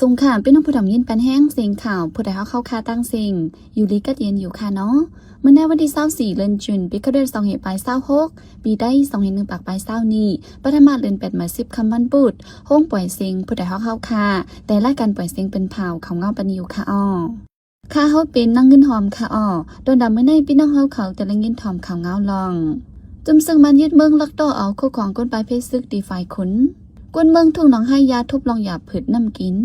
สงค่ะเป็นน้องผู้ดำยินปันแห้งเสียงข่าวผู้ใดเข้าคาตั้งเสียงอยู่ลีกัดเย็นอยู่ค่ะเนาะเมื่อในวันที่24เดือนจุนปีก็เดือน2เหตุปลาย26ปีได้2เหตุ1ปากปลาย20นี้ปฐมเดือน8มา10คำวันปุดห้องปล่อยเสียงผู้ใดเข้าคาแต่รายการปล่อยเสียงเป็นเผาเขาเงาปนิวค่ะอ้อค่าเฮาเป็นนั่งเงินหอมค่ะอ้อโดนดำเมื่อในพี่น้องเขาแต่ละเงินหอมเขาเงาลองจุ่มซึ่งมันยึดเมืองลักต่อเอาคู่ของก้นปลายเพชรซึกดีไฟขุนกวนเมืองทุ่งหนองให้ยาทุบลองหยาบผืดน้ำกิน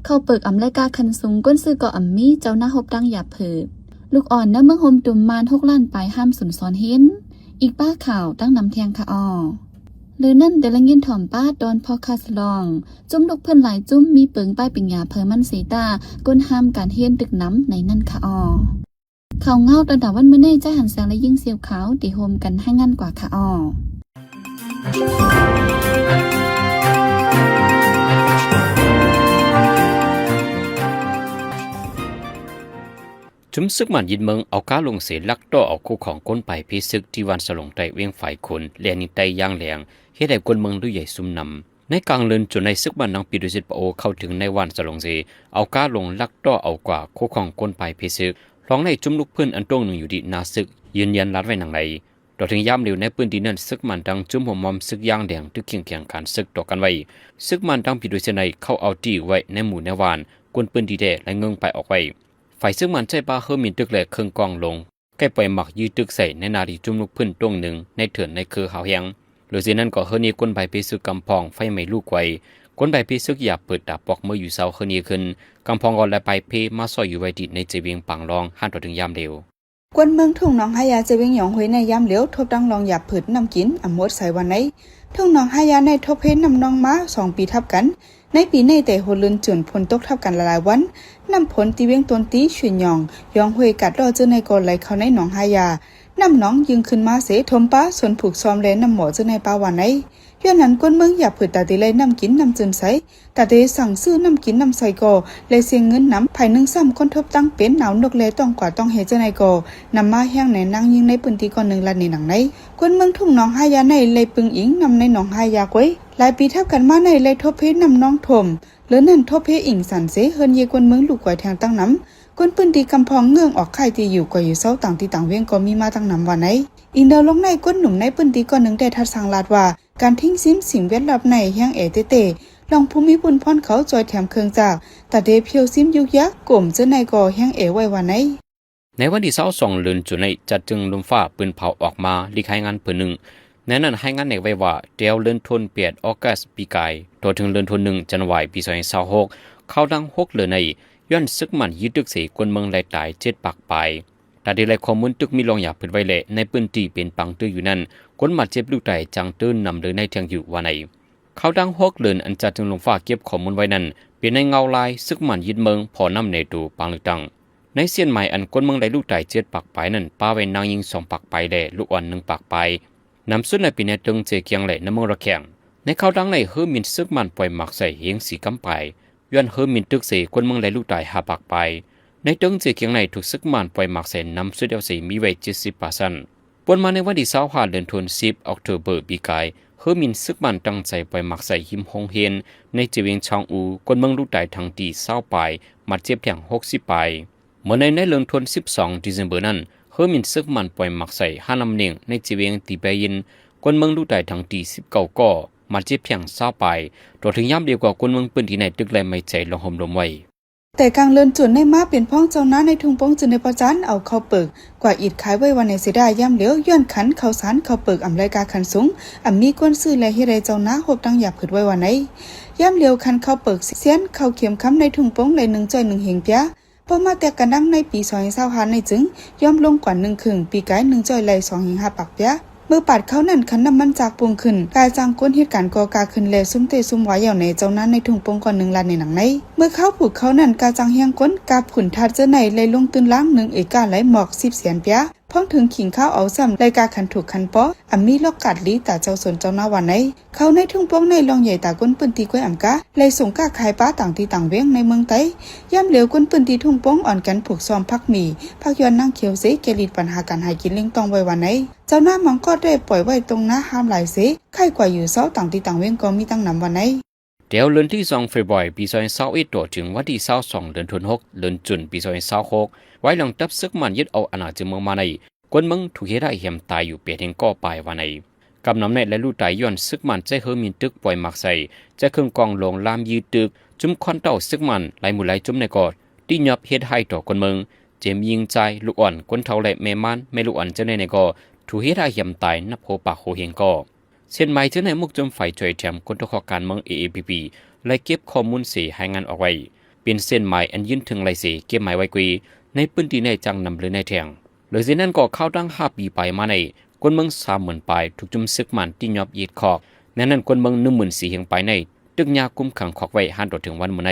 เข้าเปิกอำไลกาคันสูงก้นซื้อก่ออำมีเจ้าหน้าหบดังหยาบผืดลูกอ่อนน้ำเมืองโฮมตุ่มมาน6 ล้านไปห้ามสุนซ้อนเห็นอีกป้าข่าวตั้งนำแทงค่ะอ้อหรือนั่นแต่ละเงินถ่อมป้าดอนพอคาสลองจุ่มลูกเพื่อนหลายจุ่มมีเปิงป้ายปิญญาเพอมันสีตาก้นห้ามการเฮียนตึกน้ำในนั่นค่ะอ้อข่าวเงาตอนดาวันเมื่อในจะหันแสงและยิ่งเสียวขาวตีโฮมกันให้งั้นกว่าค่ะอ้อจุมซึกมันยินเมืองเอาก้าลงเสียลักต่อเอาคู่ของก้นไปพิซึกที่วันสลงใจเวียงฝ่ายคนเลียนิไตย่างแหลงเฮ็ดให้คนเมืองด้วยใหญ่ซุ่มนำในกลางเลือนจนในซึกมันนังปีดุสิตปโอเข้าถึงในวันสลงเสียเอาก้าลงลักต่อเอากว่าคู่ของก้นไปพิซึกร้องในจุมลูกเพื่อนอันตรงหนึ่งอยู่ดีนาซึกยืนยันรัดไว้หนังในต่อถึงย่ำเร็วในปืนดีนั่นซึกมันดังจุมหัวมอมซึกย่างแดงตึกเคียงแข่งขันซึกต่อกันไว้ซึกมันดังปีดุสิตในเข้าเอาตีไว้ในหมู่ในวานกวนปืนดีแดและเงืองไปออกไว้ฝ่ายซึ่งมันใช้ปลาเฮอร์มินตึกแหลกเครื่องกองลงใกล้ปล่อยหมักยืดตึกใส่ในนาดีจุ่มลูกพื้นตรงหนึ่งในเถื่อนในคือหาวแหงหรือสินั้นก็เฮอร์นีก้นใบไปซึกกำพองไฟไม่ลูกไว้ก้นใบไปซึกอย่าเปิดดาบปอกเมื่ออยู่เสาเฮอร์นีขึ้นกำพองก็และไปเพมาซอยอยู่ไว้ดีในเจวิงปังรองหันต่อถึงยามเร็วกวนเมืองทุ่งหนองหายาเจวิงหยองหวยในยามเหลียวทบดังลองหยาบผืดน้ำกินอมดใส่วันไหนทุ่งหนองหายาในทบเพนนำน้องม้า2 ปีทับกันในปีในแต่โหลืนจุนพลตกทับกันหลายวันนำผลตีเวียงตนตีฉุนหยองยองหวยกัดรอเจอในกอไหลเข้าในหนองหายานำน้องยิงขึ้นมาเสทมป้าส่วนผูกซ้อมแลนำหมอเจอในป่าวันไหนย้อนนั้นกวนเมืองหยาบผืดตาตีเลยน้ำกินน้ำจืนใสตาเตสั่งซื้อน้ำกินน้ำใส่กอเลยเสียงเงินน้ำภาย1 ซ้ำคนทบตั้งเป็นหนาวนกแลต้องกว่าต้องเฮเจอในกอนำมาแห้งในนั่งยิงในปืนตีก่อน1 ล้านในหนังในกวนเมืองทุ่งหนองหายาในเลยปึงอิงนำในหนองหายาไว้หลายปีทับกันมาในเลยทบเพนำน้องถมหรือนั่นทบเพอิงสันเสเฮินเยกวนเมืองลูกกวยแทงตั้งน้ำกวนปืนตีกำพองเงื่องออกไข่ตีอยู่กว่าอยู่เสาต่างที่ต่างเวียงก็มีมาตั้งน้ำวันไหนอินเดอลงในก้นหนุ่มในปืนตีก่อน1ได้ทัดสังลาดว่าการทิ้งซิมสิ่งแวดล้อมในแห้งเตลองภูมิบุญพรเขาจอยแถมเครื่องจากตัดเดเพียวซิมยุกยักกลุ่มเจ้าในก่อแห้งไว้วันไหนในวันที่22เดือนจุนในจัดจึงลมฟ้าปืนเผาออกมาลีกให้งานเพื่อหนึ่งในนั้นให้งานในไว้ว่าเดียวเลื่อนทนเปียดออกัสปีกายตัวถึงเลื่อนทน1 จันวายปี2026เข้าดัง6เลยในย้อนซึกมันยึดตึกสีกวนเมืองไหลตาย7 ปากไปแต่ได้ข้อมูลตึกมีลองหยาบเปิดไว้แหละในปืนตีเป็นปังตื้ออยู่นั่นคนมาเจ็บลูกไตจังตื้นนำเลยในเทียงอยู่ว่าไหนเขาดัง6 เดือนอันจัดจึงลงฟ้าเก็บข้อมูลไว้นั้นเป็นในเงาลายซึกมันยึดเมืองพอนำในตูปังลึกตังในเสียนใหม่อันคนเมืองไหลลูกไต7 ปากไปนั้นป้าไว้นางยิง2 ปากไปแหละลูกอ่อน1 ปากไปนำสุดในปีนี้ตึงเจเกียงแหละน้ำเมืองระแข็งในเขาดังในเฮอร์มินซึกมันปล่อยหมักใส่เฮียงสีกำไปย้อนเฮอร์มินตึกเสคนเมืองไหลลูกไต5 ปากไปในตึงเจเกียงในถูกซึกมันปล่อยหมักใส่นำสุดเดียวสีมีไว้70%ปนมาในวันที่25 เดือนธันวาคม10 ออกตุลาปีกายเฮอร์มินซึกมันตั้งใจปล่อยหมักใส่หิมฮงเฮนในเจวิงชางอูคนเมืองลูกไตทั้งตี20 ปลายมาเจ็บเพียง60 ปลายเมื่อในเดือนธันวาคม12 ธันวาคมนั้นเฮอร์มินซึกมันปล่อยหมักใส่5 ลำเนียงในเจวิงตีเบยินคนเมืองลูกไตทั้งตี19 ก่อมาเจ็บเพียง20 ปลายตัวถึงย่ำเดียวกว่าคนเมืองปืนที่ในตึกแลไม่ใจลงห่มลมไว้แต่กลางเลือนจุนในมาเป็นพ้องเจ้าหน้าในทุ่งโป่งจุนในประจันเอาเข้าเปิกกว่าอิดขายไว้วันในเสียดายย่ำเหลียวย้อนขันเข้าสารเข้าเปิกอำรายการขันสูงมีก้นซื้อและเฮไรเจ้าหน้าหบตั้งหยาบขืดไว้วันไหนย่ำเหลียวขันเข้าเปิกเสียนเข้าเขียมค้ำในทุ่งโป่งเลย1 จ่อย 1 เหงเปียพอมาแต่กันดังในปี2025ในจึงย่อมลงกว่า1 ครึ่งปีกาย1 จ่อยเลย2 เหง5 ปากเปียเมื่อปัดเขานั่นขันน้ำมันจากปรุงขึ้นกายจางก้นเหตุการณ์ก่อกาขึ้นแลซุ่มเตซุ่มไว้อย่างในเจ้านั้นในถุงปงก่อน1 ล้านในหนังในเมื่อเขาผูกเขานั่นกาจางเฮียงก้นกาผุนทัดเจ้าในเลยลงตื่นล้าง1 เอกาไหลหมอก10 แสนเปียพ้องถึงขิงข้าวเอาซ้ำรายการขันถูกขันป้อมีลอกกัดลีตาเจ้าสนเจ้าหน้าวันไหนเขาในทุ่งปงในลองใหญ่ตาก้นปืนตีกล้วยอ่ำกาเลยส่งกาขายป้าต่างที่ต่างเวียงในเมืองไต้ย่ำเหลียวก้นปืนตีทุ่งปงอ่อนกันผูกซ้อมพักหมี่พักย้อนนั่งเขียวเสเกลิดปัญหาการหายกินเลี้ยงตองไว้วันไหนเจ้าหน้ามังก็ได้ปล่อยไว้ตรงหน้าห้ามหลายเสไข่กว่าอยู่เสาต่างที่ต่างเวียงก็มีตั้งนำวันไหน เดี๋ยวเดือนที่2เฟบรุยปี2021ต่อถึงวันที่22เดือนธันวาคมเดือนจุนปี2026ไว้หลังตับซึกมันยึดเอาอาณาจักรเมืองมาในกวนเมืองถูกเฮ็ดให้เหี่ยมตายอยู่เปียเฮงก่อปลายวันในกำนำในและลู่ตายย้อนซึกมันใจเฮอมีตึกปล่อยมักใส่จะเครื่องกองลงลามยืดตึกจุ่มคอนเต้าซึกมันไหลหมู่ไหลจุ่มในกอดที่ยอบเฮ็ดให้ต่อกวนเมืองเจมยิงใจลูกอ่อนกวนเท่าและแม่มันแม่ลูกอ่อนเจ้าในก็ถูกเฮ็ดให้เหี่ยมตายนับโหปากโหเฮงก่อเช่นไม้เจ้าในมุกจมฝ่ายช่วยแถมคนตะขอการเมือง AAPP และเก็บข้อมูลสีให้งานออกไว้เป็นเส้นไม้อันยืนถึงไหลสีเก็บไม้ไว้กุยในพื้นที่ในจังนำหรือในแทงหรือเช่นนั้นก็เข้าตั้ง5 ปีไปมาในคนเมือง30,000ปลายถูกจุ่มซึกมันที่ยอบยีดคอกนั้นคนเมือง14,000เฮงไปในตึกยากุมขังคอกไว้หันต่อถึงวันมื้อใน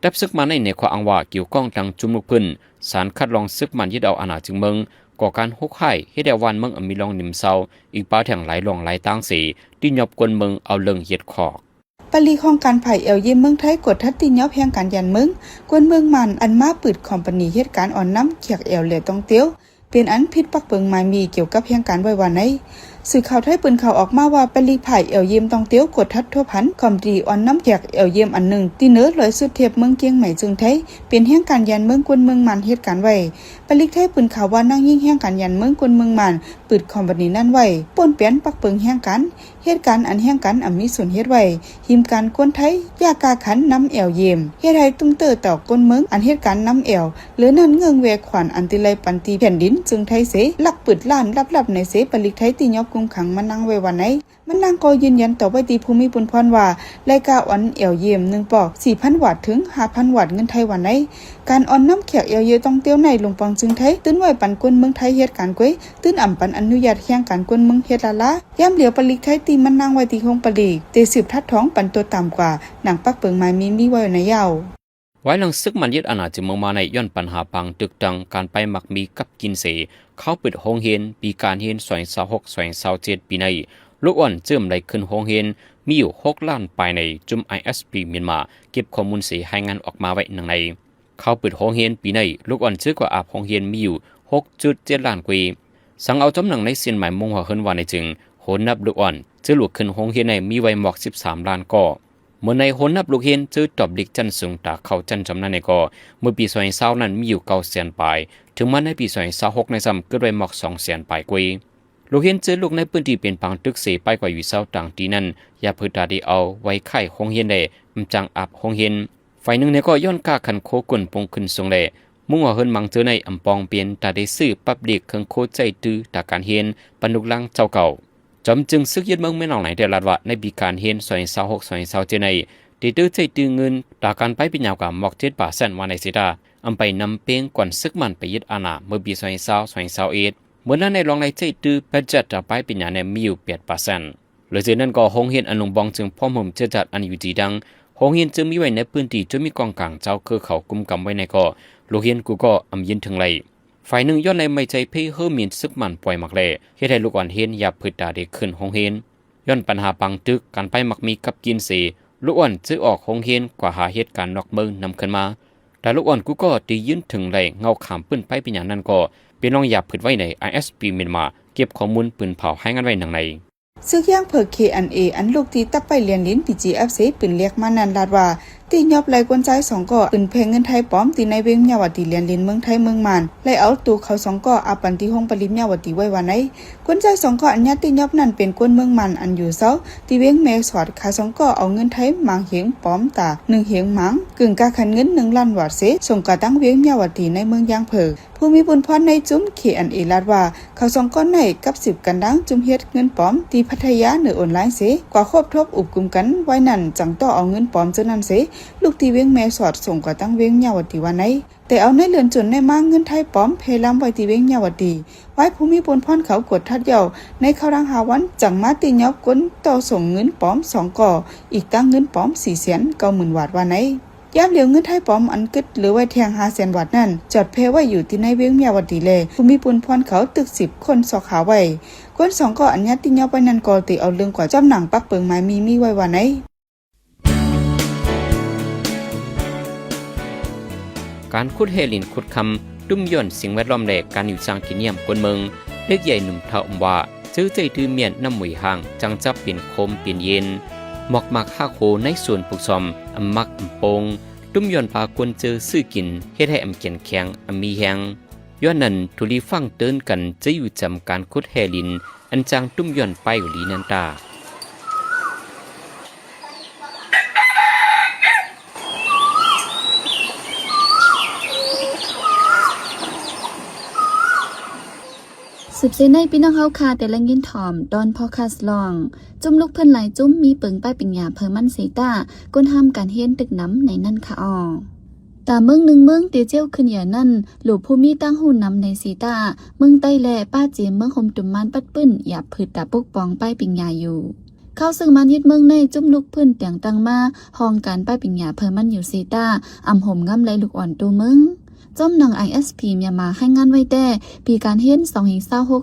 ดับซึกมันในข้ออ้างว่าเกี่ยวข้องทางจุ่มลูกพื้นสารคัดลองซึกมันยึดเอาอาณาจักรเมืองก่อการฮุกไห้เฮ็ดให้วันเมืองมีลองนิมเซาอีกป้าแถงหลายลองหลายตางสีที่ยอบคนเมืองเอาเลิงเฮ็ดคอกปลีของการไผ่เอลเยมเมืองไทยกดทัดติยอบแห่งการยันเมืองกวนเมืองมันอันมาปืดคอมพานีเหตุการณ์อ่อนน้ำเขียกเอลเหลือต้องเตี้ยวเป็นอันพิษปักเปิงหมายมีเกี่ยวกับแห่งการไว้วันในสื่อข่าวไทยปืนข่าวออกมาว่าปลีไผ่เอลเยมต้องเตี้ยวกดทัดทั่วพันคอมดีอ่อนน้ำเขียกเอลเยมอันหนึ่งที่เนื้อลอยสุดเทียบเมืองเกียงใหม่จึงไทยเป็นแห่งการยันเมืองกวนเมืองมันเหตุการณ์ไว้ปลีไทยปืนข่าวว่านั่งยิ่งแห่งการยันเมืองกวนเมืองมันปืดคอมพานีนั่นไว้ป่นเปลี่ยนปักเปิงแห่งการเหตุการณ์อันแห่งการมีส่วนเฮ็ดไว้หิมการก้นไทยยากาขันน้ำแอวเยมเฮ็ดให้ตุ้มเตอต่อก้นเมืองอันเหตุการณ์น้ำแอวหรือนั้นเงืองแวกขวัญอันติไลปันตีแผ่นดินจึงไทยเสลักปืดล้านลับๆในเสปลิกไทยตียอบกุมขังมานั่งไว้วันไหนมันนั่งก็ยืนยันต่อไว้ตีภูมิปุณพรว่ารายการอ่อนแอวเยม1ปอก 4,000 วัตต์ถึง 5,000 วัตต์เงินไทยวันไหนการอ่อนน้ำเขียกแอวเยต้องเตี้ยวในลงปองจึงไทยตื้นไว้ปันก้นเมืองไทยเหตุการณ์ก้อยตื้นอ่ำปันอนุญาตแข่งการก้นเมืองเฮ็ดละย่ำเหลียวปลิกไทยตีมันนั่งไว้ตีคงปลีกเตสืบทัดท้องปันตัวต่ำกว่าหนังปักเปิงไม้มีไว้ในยาวไว้หลังซึกมันยึดอาณาจักรเมืองมาในย้อนปัญหาปังตึกตังการไปมักมีกับกินเสเขาปิดโรงเรียนปีการเรียน2026-2027ปีในลูกอ่อนเจิมได้ขึ้นโรงเรียนมีอยู่6 ล้านปลายในจุม ISP เมียนมาเก็บข้อมูลเสให้งานออกมาไว้ในเขาปิดโรงเรียนปีในลูกอ่อนซื้อกว่าอาบโรงเรียนมีอยู่ 6.7 ล้านกว่าสังเอาจำหนังในเส้นหมายมงหัวเฮินว่าในจึงโหนับลูกอ่อนจะหลุดขึ้นโรงเรียนในมีไว้หมอก13 ล้านก่อเมื่อในโหนับลูกเรียนจะตอบดิกจันสูงตาเขาจันจำนั้นในก่อเมื่อปี2020นั้นมีอยู่900,000ปลายถึงมาในปี2026ในซ้ำเกิดไว้หมอก200,000ปลายกว่าลูกเรียนเจอลูกในพื้นที่เป็นปังตึกเสไปกว่าอยู่เศร้าต่างที่นั่นอย่าพึ่งตาได้เอาไว้ไข่โรงเรียนได้มันจังอาบโรงเรียนฝ่ายหนึ่งเนี่ยก็ย้อนกาขันโคกุนปงขึ้นทรงแลมุ่งว่าเฮิรนมังเจอในอำปองเปลี่ยนตาได้ซื้อปับเด็กเครื่องโคใจตื้อตาการเฮียนปนุกลังเจ้าเก่าจอมจึงซึกยึดเมืองไม่นองไหนแต่ลาดว่าในปีการเฮียน2026-2027ในได้ตื้อใจตื้อเงินตาการไปเป็นยาวกับหมอก7%วันในสิตาอำไปนำเปียงก่อนซึกมันไปยึดอาณาเมื่อปี2020-2021เมื่อนั้นในรองในใจตื้อแพทย์จัดจะไปเป็นยาในมีอยู่ 8%หรือเช่นนั้นก็โรงเรียนอนุบาลจึงพร้อมห่มจะจัดอันอยู่จีดังโรงเรียนจึงมีไว้ในพื้นที่จะมีกองกลางเจ้าคือเขากุมกำไว้ในก็ลูกเรียนกูก็อำยินถึงไรฝ่ายหนึ่งย้อนในไม่ใจเพ่เฮือมีนซึกมันปล่อยมักแลเฮ็ดให้ลูกอ่อนเห็นอย่าพึ่งตาเด็กขึ้นโรงเรียนย้อนปัญหาปังตึกการไปมักมีกับกินเสลูกอ่อนซื้อออกโรงเรียนกว่าหาเหตุการณ์นอกเมืองนำขึ้นมาแต่ลูกอ่อนกูก็ตียืนถึงไรเงาขามปืนไปเป็นอย่างนั้นก็เป็นลองอย่าพึ่งไว้ใน ISP เมียนมาเก็บข้อมูลปืนเผาให้กันไว้หนังในซึกย่างเพิก KNA อันลูกตีตับไปเรียนลิ้น PGFC ปืนเรียกมานันลาดว่าตียอบไหลกวนใจ2ก่อปืนเพลงเงินไทยป้อมตีในเวงยาวตีเรียนลิ้นเมืองไทยเมืองมานไล่เอาตูเขา2ก่ออาปันที่ห้องปริมยาวตีไว้ว่าไหนกวนใจ2ก่ออันญาติยอบนั่นเป็นกวนเมืองมันอันอยู่เซาตีเวงแมสอดขา2ก่อเอาเงินไทยมังเหียงป้อมตา1เหียงมังกึ่งกาคันเงิน1ล้านบาทเสส่งกะตั้งเวงยาวตีในเมืองย่างเพิกผู้มีบุญพรในจุ้ม KNA ลาดว่าเขา2ก่อในกับ10กันดังจุ้มเฮ็ดเงินป้อมตีพัทยาเหนือออนไลน์เสกว่าครบทบอุบกุมกันไว้นั่นจังต่อเอาเงินป้อมเจ้านั้นเสลูกตีเวงแม่สอดส่งกว่าตั้งเวงยาวตีวันไหนแต่เอาในเรือนจนในมั่งเงินไทยป้อมเพลำไว้ตีเวงยาวตีไว้ภูมิปนพรเขากดทัดเยาในเขารังหาวันจังมาตียอบก้นต่อส่งเงินป้อม2ก่ออีกตั้งเงินป้อม490,000 บาทวันไหนยามเหลียวเงินไทยป้อมอันกึดหรือไว้แทง500,000 บาทนั่นจอดเพไว้อยู่ที่ในเวงยาวตีแลภูมิปนพรเขาตึก10 คนสอกขาไว้ก้น2ก่ออันญาติยอบไปนั่นก่อติเอาเรื่องกว่าจำหนังปักเปิงไม้มีไว้วันไหนการขุดเฮลินขุดคำตุ้มย่นสิ่งแวดล้อมแหลกการอยู่สร้างกินเยี่ยมคนเมืองเล็กใหญ่หนุ่มเท่าว่าซื้อใจดื้อเมียนน้ำหมวยห่างจังจับเปลี่ยนโคมเปลี่ยนเย็น หมอกมักฮักโหในส่วนปลูกซอมอำมักอำโปงตุ้มย้อนปากวนเจอซื้อกินเฮ็ดให้อำเกียนแข็งอำมีแฮงย้อนนั้นทุลีฟังเตือนกันจะอยู่จำการคุดแฮลินอันจางตุ้มย้อนไปอยู่ลีนันตาสืบเส้นในพี่น้องเฮาคาแต่ละยินถ่อมดอนพอคัสลองจุ่มลูกเพิ่นหลายจุ่มมีเปิงป้ายปิญญาเพิ่มมันสีตาก้นห้ามการเฮียนตึกน้ำในนั่นค่ะอ๋อตาเมืองหนึ่งเมืองเตียเจียวขึ้นอย่านั่นหลูผู้มีตั้งหุ่นนำในสีตาเมืองใต้แลป้าเจียมเมืองคมตุ่มมันปัดปื้นอย่าผืดตาปกป้องป้ายปิญญาอยู่เข้าซึ่งมันยึดเมืองในจุ่มลูกเพิ่นเตียงตังมาห้องการป้ายปิญญาเพิ่มมันอยู่สีตาอำห่มง่ำไหลลูกอ่อนตัวเมืองจอมนาง ISP เมียมาให้งานไว้แต่ปีการเฮ็ด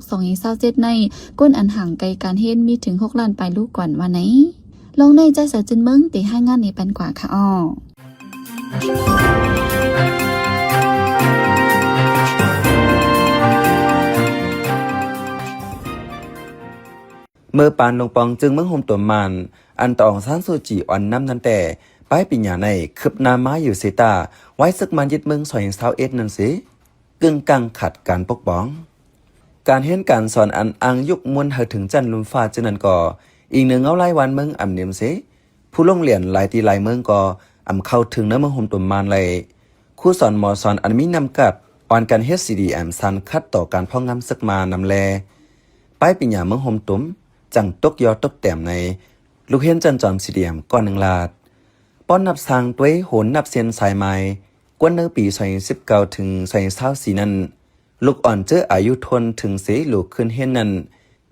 2026-2027ในก้นอันห่างไกลการเฮ็ดมีถึง6ล้านปลายลูกก่อนวันไหนลองในใจเสือจินเมืองติให้งานนี้ปันกว่าค่ะอ้อเมื่อปานลงปองจึงเมืองโฮมตัวมันอันตองซานซูจีอ่อนน้ำนั้นแต่ป้ายปิญญาในคืบนามาอยู่เซตาไว้ซึกมันยึดเมืองสอยเซาเอ็ดนั่นสิกึ่งกังขัดการปกป้องการเห็นการสอนอันอังยุกมวลเธอถึงจันลุมฟ้าจึงนั้นก่ออีกหนึ่งเอาไล่วันเมืองอ่ำเนียมสิผู้ลงเหรียญหลายตีหลายเมืองก่ออ่ำเข้าถึงน้ำเมืองโฮมตัวมันเลยครูสอนหมอสอนอันมีนำกัดอ่อนการเฮ็ดซีดีแอมซันคัดต่อการพ่องงำซึกมานำแลป้ายปิญญาเมืองโฮมตุ้มจังตกยอตกแต้มในลูกเห็นจันจอมซีดีแอมก้อนหนึ่งลาดป้อนนับสางตัวโหนนับเซียนสายไม้กวนเนื้อปี2019ถึง2024นั้นลูกอ่อนเจออายุทนถึงเสลูกขึ้นเห็นนั้น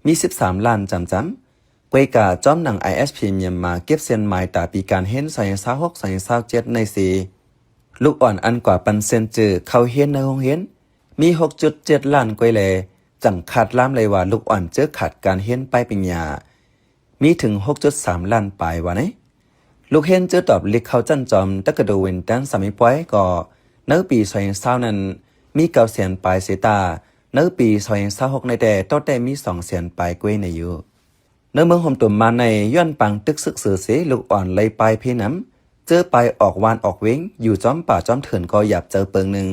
มี13ล้านจำกวยกาจอมหนัง ISP เมียนมาเก็บเซียนไม้ตาปีการเห็น2026-2027ในสีลูกอ่อนอันกว่าปันเซนเจอเขาเห็นในห้องเห็นมี 6.7 ล้านกวยแลจังขาดล้ำเลยว่าลูกอ่อนเจอขาดการเห็นไปปัญญามีถึง 6.3 ล้านปลายว่าไหนลูกเห็นเจอตอบลิกเขาจันจอมตะกระโดเวนตันสามีป้อยก็เนื้อปี2020นั้นมี900,000ปลายเสตาเนื้อปี2026ในแต่ต้อแต่มี200,000ปลายกวยในอยู่เนื้อเมืองโฮมตุ่มมาในย้อนปังตึกซึกสือเสลูกอ่อนเลยปลายเพน้ำเจอไปออกวานออกเว้งอยู่จอมป่าจอมเถื่อนก็หยับเจอเปิงหนึ่ง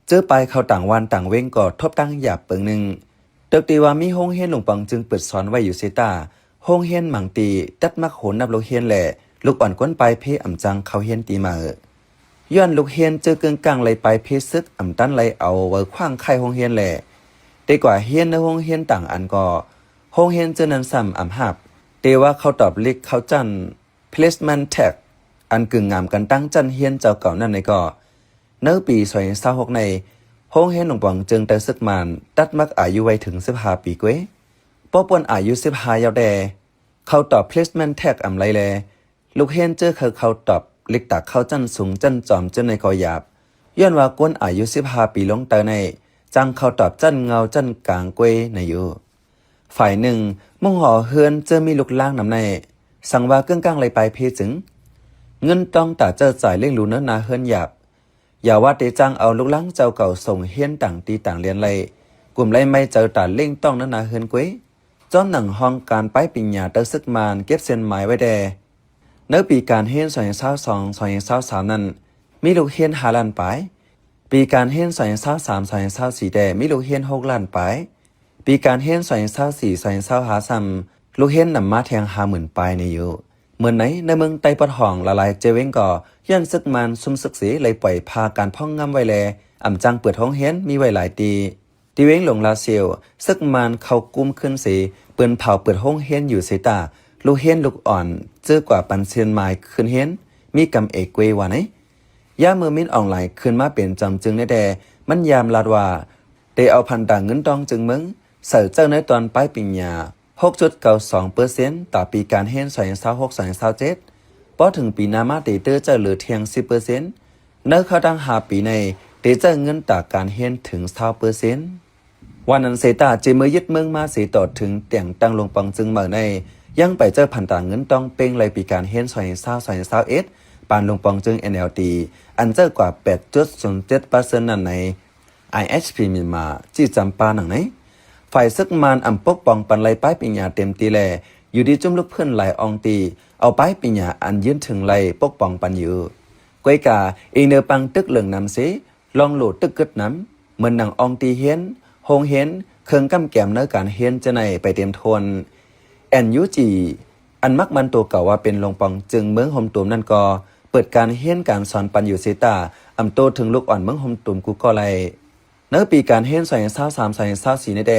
เจอไปเข้าต่างวันต่างเว้งก็ทบตั้งหยับเปิงหนึ่งเติกตีว่ามีห้องเฮียนหลวงปังจึงเปิดสอนไว้อยู่เสตาห้องเฮียนหมังตีตัดมักโหนนับลูกเฮียนแหละลูกอ่อนก้นปลายเพอ่ำจังเขาเฮียนตีมาย้อนลูกเฮียนเจอเกิงกลางเลยปลายเพซึกอ่ำตั้นเลยเอาไว้ขว้างไข่ห้องเฮียนแหละได้กว่าเฮียนในห้องเฮียนต่างอันก็ห้องเฮียนเจอนั้นซ้ำอ่ำหับเตว่าเขาตอบลิกเขาจัน placement tag อันกึ่งงามกันตั้งจันเฮียนเจ้าเก่านั่นในก็เนื้อปี2026ในห้องเฮียนหลวงปังจึงแต่ซึกมันตัดมักอายุไว้ถึง15ปีกว่าป้อปวนอายุ15ยาวแดเขาตอบ placement tag อ่ำไรแลลูกเฮียนเจอเขาตอบเล็กตาเขาจันสูงจันจอมจันในกอหยาบย้อนว่ากวนอายุ15ปีลงเตอในจังเขาตอบจันเงาจันกลางกวยในอยู่ฝ่ายหนึ่งมุ่งห่อเฮือนเจอมีลูกล่างนำในสั่งว่าเกื้องกลางเลยไปเพจึงเงินต้องตาเจอจ่ายเลี้ยงลูเนื้อนาเฮือนหยาบอย่าว่าเตจังเอาลูกล่างเจ้าเก่าส่งเฮียนต่างตีต่างเรียนเลยกลุ่มไรไม่เจอตาเล่งต้องเนื้อนาเฮือนกวยจอมหนังห้องการไปปิญญาเตอซึกมานเก็บเส้นไม้ไว้แดเนื้อปีการเฮียน2022-2023นั้นมีลูกเฮียน5ล้านปลายปีการเฮียน2023-2024แต่มีลูกเฮียน6ล้านปลายปีการเฮียน2024-2025ลูกเฮียนนำมาแทง50,000ปลายในอยู่เหมือนไหนในเมืองไต้ปะทองละลายเจเวงก่อย่านซึกมันซุ่มซึกสีเลยปล่อยพาการพ่องงำไว้แลอ่ำจังเปิดห้องเฮียนมีไว้หลายตีตีเวงหลงลาเซียวซึกมันเข้ากุมขึ้นสีเปิ้นเผาเปิดห้องเฮียนอยู่เสตาลูกเฮียนลูกอ่อนเจอกว่าปันเซียนไม้ขึ้นเฮียนมีกำเอกเกวว่าไหนย่ามือมิ้นออนไลน์ขึ้นมาเป็นจำจึงในแดมันยามลาดว่าได้เอาพันต่างเงินตองจึงมึงเสิร์ฟเจ้าในตอนปลายปิญญา 6.92% ต่อปีการเฮียน2026-2027พอถึงปีหน้ามาเตเตอร์จะเหลือเพียง 10% เนื้อเข้าตั้ง5ปีในเตเจอเงินต่อการเฮียนถึง 20%วันนั้นเสตาเจมือยึดเมืองมาสีต่อถึงเตียงตั้งลงปังจึงเมื่อในยังไปเจอพันต่างเงินต้องเป้งเลยปีการเฮียน2020-2021ปานลงปองจึง NLD อันเจอกว่า 8.07% นั่นใน IHP มีมาจี้จำปาหนังไหนฝ่ายซึกมานอำปกปองปันไลป้ายปิญญาเต็มตีแล อยู่ดีจุ่มลูกเพื่อนหลายอองตีเอาไปปีหยาอันยืนถึงไหลปกป้องปันอยู่ก้อยกาอีเนอปังตึกเหลืองน้ำสิลองโหลดตึกกึดน้ำเหมือนหนังอองตีเฮียนโฮงเฮียนเคิงกำแก้มเนื้อการเฮียนจะในไปเตรียมทวนแอนยูจีอันมักมันตัวเก่าว่าเป็นลงปองจึงเมืองหอมตุ่มนั่นก็เปิดการเฮียนการสอนปันอยู่เซตาอำโตถึงลูกอ่อนเมืองหอมตุ่มกูก็ไลเนื้อปีการเฮียนใส่เศร้าสามใส่เศร้าสี่ในแด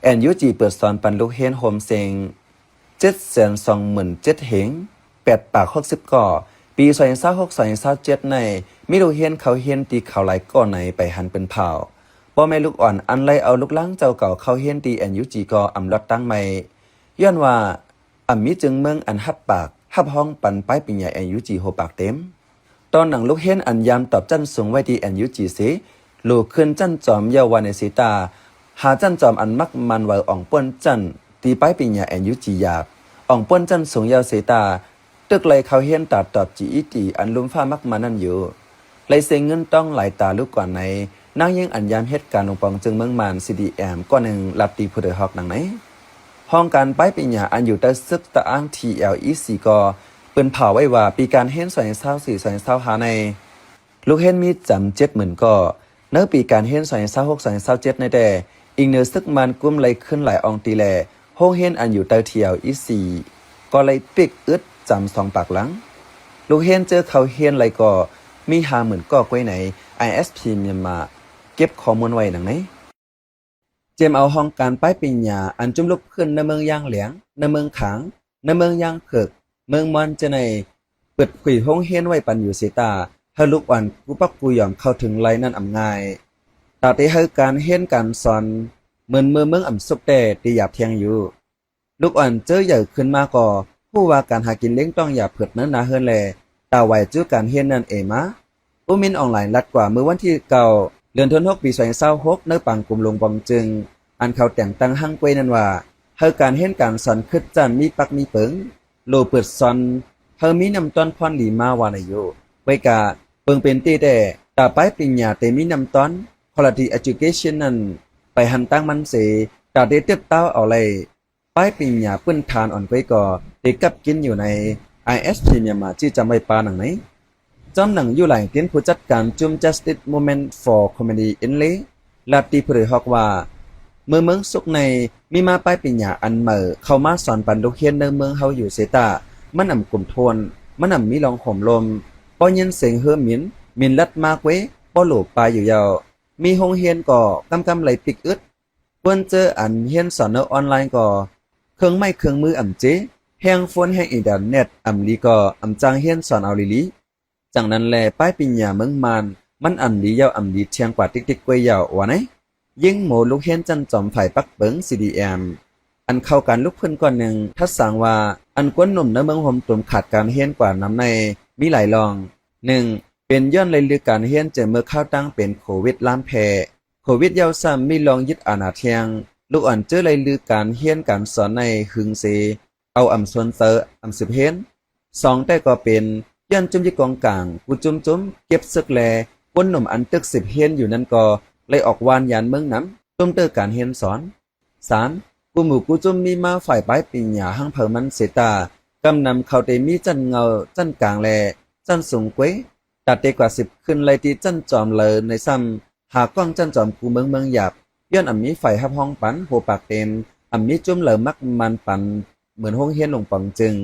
แอนยูจีเปิดสอนปันลูกเฮียนโฮมเซง727,000เหง8 ปาก60ก่อปี2026 2027ในมีลูกเฮียนเขาเฮียนตีเขาหลายก่อไหนไปหันเป็นเผาบ่แม่ลูกอ่อนอันไลเอาลูกล้างเจ้าเก่าเขาเฮียนตีแอนยูจีก็อำลอดตั้งใหม่ย้อนว่ามีจึงเมืองอันฮับปากฮับห้องปันป้ายปิญญาแอนยูจีโฮปากเต็มตอนหนังลูกเฮียนอันยามตอบจันสูงไว้ที่แอนยูจีสิลูกขึ้นจันจอมเยาววันในสีตาหาจันจอมอันมักมันไว้อ่องป้นจันตีป้ายปิญญาแอนยูจีหยาบอ่องป้นจันสูงยาวเสตาตึกเลยเขาเฮียนตัดตอบจีอีตีอันลุ่มฟ้ามักมานั่นอยู่เลยเสียเงินต้องหลายตาลูกก่อนในนางยังอันยามเหตุการณ์ลงปองจึงเมืองมานซีดีแอมก้อนหนึ่งลับตีผู้เดือดฮอกหนังไหนห้องการป้ายปิญญาอันอยู่ใต้ซึกตะอ้าง TLEC ก็เปิ้นเผาไว้ว่าปีการเฮียน2024 2025ในลูกเฮียนมีจำ70,000ก็เนื้อปีการเฮียน2026 2027ในแต่อีกเนื้อซึกมันกุ้มไหลขึ้นหลายอองตีแลห้องเฮียนอันอยู่ใต้ TLEC ก็เลยปิกอึดจำ2 ปากหลังลูกเฮียนเจอเขาเฮียนไหลก็มี50,000ก็ไว้ไหน ISP เมียนมาเก็บข้อมูลไว้หนังไหนเจมเอาห้องการป้ายปิญญาอันจุ่มลุกขึ้นในเมืองย่างเหลียงในเมืองขางในเมืองย่างเขิกเมืองมอนจะในเปิดขุยห้องเฮียนไว้ปันอยู่เสตาให้ลูกอ่อนกูปักกูยอมเข้าถึงไรนั่นอ่ำง่ายตาที่ให้การเฮียนการสอนเหมือนเมืองอ่ำสุกแต่ตีหยาบเทียงอยู่ลูกอ่อนเจอใหญ่ขึ้นมาก็ผู้ว่าการหากินเลี้ยงต้องอย่าเผิดเนื้อนาเฮินแลตาไหวจื้อการเฮียนนั่นเอมาผู้มินออนไลน์ลัดกว่าเมื่อวันที่9 เดือนธันวาคมปี2026ในปังกลุ่มลงบอมจึงอันเขาแต่งตั้งหั่งกวยนั้นว่าเฮาการเฮ็ดการสอนคึดจันมีปักมีเปิงโลเปิดสอนเฮามีนำต้นพรหลีมาวานาโยไว้กะเปิงเป็นตีแต่ตาป้ายปริญญาแต่มีนำต้น quality education นั้นไปหันตั้งมันเสตาได้เติบเต้าเอาเลยป้ายปริญญาพื้นฐานอ่อนไว้ก็ได้กับกินอยู่ใน ISP เนี่ยมาที่จำไว้ปาหนังไหนจอมหนังอยู่หลายเตียนผู้จัดการจุม Justice Movement for Comedy in Lay ลาตีเผยฮอกว่าเมืองสุกในมีมาป้ายปิญญาอันเหมอเข้ามาสอนปันลูกเฮียนในเมืองเฮาอยู่เซตามันนำกลุ่มทวนมันนำมีลองห่มลมป้อยินเสียงเฮือมินลัดมากเว้ป้อโหลปลายอยู่ยาวมีโรงเรียนก็กำไหลปิกอึดเปิ้นเจออันเฮียนสอนในออนไลน์ก็เครื่องไม้เครื่องมืออ่ำเจแฮงโฟนแฮงอินเทอร์เน็ตอ่ำลีก็อ่ำจางเฮียนสอนเอาลีจังนั้นแลป้ายปิญญาเมืองมันอันลียาวอ่ำลีเทียงกว่าติ๊กๆกวยยาวว่าไหนยิ่งโมลูกเฮียนจันจอมฝ่ายปักเบิง CDM อันเข้ากันลูกเพิ่นก่อนหนึ่งทัดสั่งว่าอันกวนหนุ่มในเมืองหอมตุ่มขาดการเฮียนกว่าน้ำในมีหลายรอง 1. เป็นย้อนเลยลือการเฮียนเจอเมื่อเข้าตั้งเป็นโควิดล้ามแพโควิดยาวซ้ำมีลองยึดอาณาเทียงลูกอ่อนเจอเลยลือการเฮียนการสอนในหึงเซเอาอ่ำส่วนเตออ่ำสิบเฮียน 2. แต่ก็เป็นย้อนจุ่มยึดกองกลางกูจุ่มเก็บซึกแลกวนหนุ่มอันตึก10เฮียนอยู่นั่นก็เลยออกวานยานเมืองน้ำต้มเตอการเฮียนสอน 3. กูหมู่กูจุ่มมีมาฝ่ายป้ายปิญญาหั่งเผอมันเสตากำนำเขาเตมีจันเงาจันกลางแลจันสูงกวยตัดเตกว่า10ขึ้นเลยที่จันจอมเลยในซ้ำหากล้องจันจอมกูเมืองหยาบย้อนมีไฟฮับห้องปันโหปากเต็มมีจุ่มเหลมักมันปันเหมือนห้องเฮียนลงปังจึง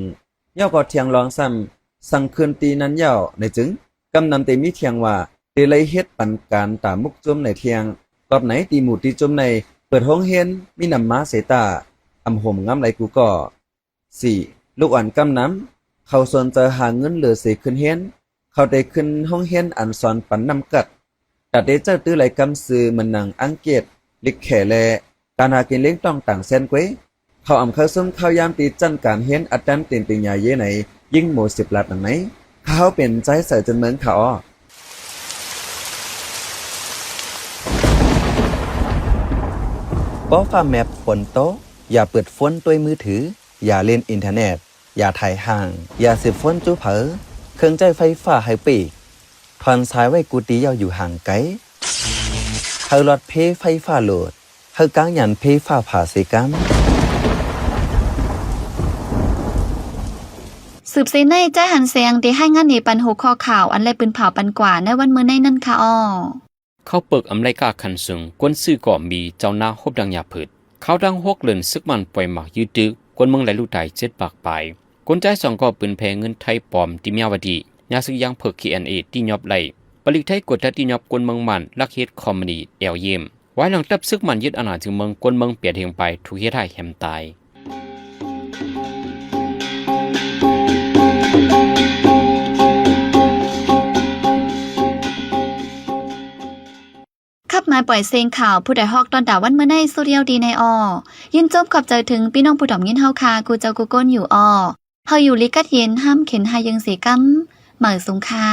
ย่อก็เทียงรองซ้ำสั่งคืนตีนั้นย่อในจึงกำนำเตมีเทียงว่าเตเลยเฮ็ดปันการตามมุกจุ่มในเทียงกอบไหนตีหมู่ตีจุ่มในเปิดห้องเฮียนมีนำมาเสตาห่มงำไหลกูก็ 4. ลูกอ่อนกำน้ำเขาส่วนจะหาเงินเหลือเสขึ้นเฮียนเขาได้ขึ้นห้องเฮียนอันสอนปันนำกัดแต่ได้เจ้าตื้อไหลกำซื้อมันหนังอังเกตลิกแขแลการหากินเลี้ยงต้องต่างแสนกวยเขาเขาซุ่มเข้ายามตีจันการเฮียนอัดดันเต็มปิญญาเย่ไหนยิ่งหมู่10 ลัดหนังไหนเขาเป็นใจใส่จนเมืองเขาป้อฟ้าแมพฝนโตอย่าเปิดฝนด้วยมือถืออย่าเล่นอินเทอร์เน็ตอย่าถ่ายห่างอย่าสืบฝนจู้เผอเครื่องใจไฟฟ้าให้ปีกทอนสายไว้กูตียาวอยู่ห่างไกลเฮาหลอดเพไฟฟ้าโหลดเฮากางยันเพฟ้าผ่าเสกัม สืบเสในใจหันเสียงที่ให้งานในปันหัวข้อข่าวอันไรปืนเผาปันกว่าในวันมื้อในนั่นค่ะอ้อเข้าเปิกอำไลกาคันซึงกวนซื้อก่อมีเจ้าหน้าฮบดังยาผืดเขาดังฮกเลินซึกมันปล่อยหมากยืดตึกกวนเมืองไหลลูกไต7 ปากไปกวนใจสองก่อปืนแพงเงินไทยปลอมติมยาวดียาซึกยังเพิก KNA ที่ยอบไหลปลิกไทยกดทัดที่ยอบกวนเมืองมันลักเฮ็ดคอมมานีเอลเยมไว้หลังตับซึกมันยึดอาณาถึงเมืองกวนเมืองเปียดเฮงไปถูกเฮ็ดให้แฮมตายขับมาปล่อยเสียงข่าวผู้ใดฮอกตอนด่าวันเมื่อในสุเรียวดีในอยินจบขอบใจถึงพี่น้องผู้ถ่อมยินเฮาคากูเจ้ากูก้นอยู่เฮาอยู่ลิกัดเย็นห้ามเข็นหายังเสียกำเหมือสุงค่า